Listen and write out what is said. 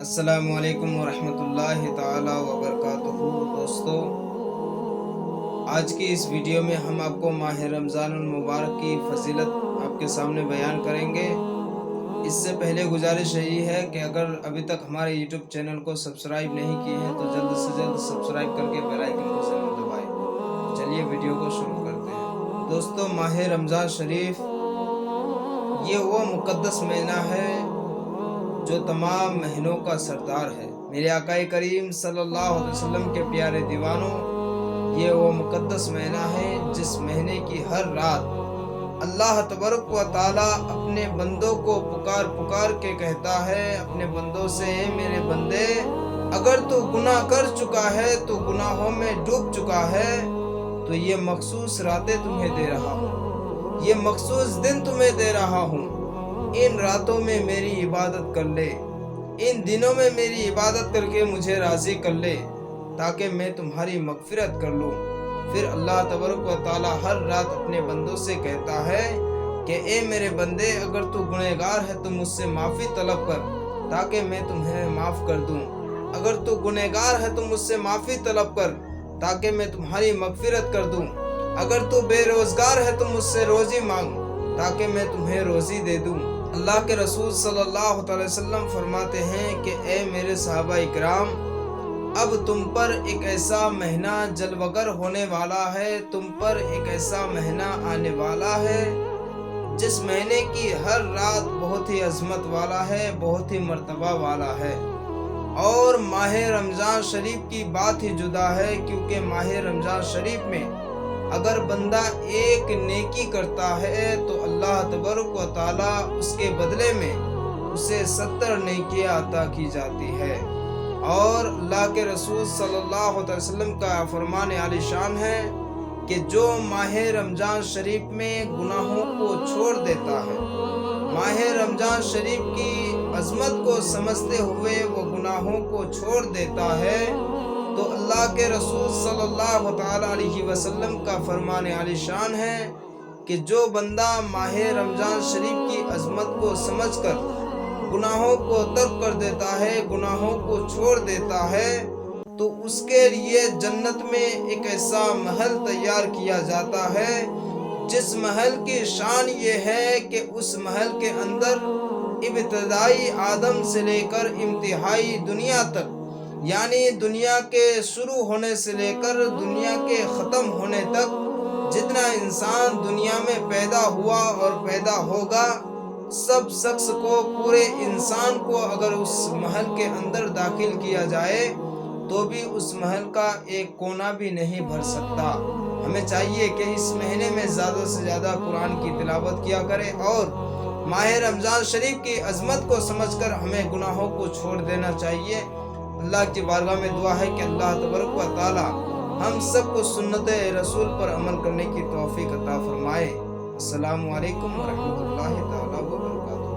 السلام علیکم ورحمۃ اللہ تعالی وبرکاتہ۔ دوستو، آج کی اس ویڈیو میں ہم آپ کو ماہ رمضان المبارک کی فضیلت آپ کے سامنے بیان کریں گے۔ اس سے پہلے گزارش یہی ہے کہ اگر ابھی تک ہمارے یوٹیوب چینل کو سبسکرائب نہیں کیے ہیں تو جلد سے جلد سبسکرائب کر کے بیل آئیکن کو ضرور دبائیں۔ تو چلیے ویڈیو کو شروع کرتے ہیں۔ دوستو، ماہ رمضان شریف یہ وہ مقدس مہینہ ہے جو تمام مہینوں کا سردار ہے۔ میرے آقا کریم صلی اللہ علیہ وسلم کے پیارے دیوانوں، یہ وہ مقدس مہینہ ہے جس مہینے کی ہر رات اللہ تبارک و تعالی اپنے بندوں کو پکار پکار کے کہتا ہے اپنے بندوں سے، میرے بندے اگر تو گناہ کر چکا ہے، تو گناہوں میں ڈوب چکا ہے، تو یہ مخصوص راتیں تمہیں دے رہا ہوں، یہ مخصوص دن تمہیں دے رہا ہوں۔ ان راتوں میں میری عبادت کر لے، ان دنوں میں میری عبادت کر کے مجھے راضی کر لے، تاکہ میں تمہاری مغفرت کر لوں۔ پھر اللہ تبارک و تعالی ہر رات اپنے بندوں سے کہتا ہے کہ اے میرے بندے، اگر تو گنہگار ہے تو مجھ سے معافی طلب کر تاکہ میں تمہیں معاف کر دوں، اگر تو گنہگار ہے تو مجھ سے معافی طلب کر تاکہ میں تمہاری مغفرت کر دوں، اگر تو بے روزگار ہے تو مجھ سے روزی مانگ تاکہ میں تمہیں روزی دے دوں۔ اللہ کے رسول صلی اللہ علیہ وسلم فرماتے ہیں کہ اے میرے صحابہ اکرام، اب تم پر ایک ایسا مہینہ جلوگر ہونے والا ہے، تم پر ایک ایسا مہینہ آنے والا ہے جس مہینے کی ہر رات بہت ہی عظمت والا ہے، بہت ہی مرتبہ والا ہے۔ اور ماہ رمضان شریف کی بات ہی جدا ہے، کیونکہ ماہ رمضان شریف میں اگر بندہ ایک نیکی کرتا ہے تو اللہ تبارک و تعالی اس کے بدلے میں اسے 70 نیکیاں عطا کی جاتی ہے۔ اور اللہ کے رسول صلی اللہ علیہ وسلم کا فرمان عالی شان ہے کہ جو ماہ رمضان شریف میں گناہوں کو چھوڑ دیتا ہے، ماہ رمضان شریف کی عظمت کو سمجھتے ہوئے وہ گناہوں کو چھوڑ دیتا ہے، تو اللہ کے رسول صلی اللہ تعالی علیہ وسلم کا فرمان عالی شان ہے کہ جو بندہ ماہ رمضان شریف کی عظمت کو سمجھ کر گناہوں کو ترک کر دیتا ہے، گناہوں کو چھوڑ دیتا ہے، تو اس کے لیے جنت میں ایک ایسا محل تیار کیا جاتا ہے جس محل کی شان یہ ہے کہ اس محل کے اندر ابتدائی آدم سے لے کر انتہائی دنیا تک، یعنی دنیا کے شروع ہونے سے لے کر دنیا کے ختم ہونے تک جتنا انسان دنیا میں پیدا ہوا اور پیدا ہوگا، سب شخص کو، پورے انسان کو اگر اس محل کے اندر داخل کیا جائے تو بھی اس محل کا ایک کونا بھی نہیں بھر سکتا۔ ہمیں چاہیے کہ اس مہینے میں زیادہ سے زیادہ قرآن کی تلاوت کیا کرے اور ماہ رمضان شریف کی عظمت کو سمجھ کر ہمیں گناہوں کو چھوڑ دینا چاہیے۔ اللہ کی بارگاہ میں دعا ہے کہ اللہ تبارک و تعالی ہم سب کو سنت رسول پر عمل کرنے کی توفیق عطا فرمائے۔ السلام علیکم ورحمۃ اللہ تعالی وبرکاتہ۔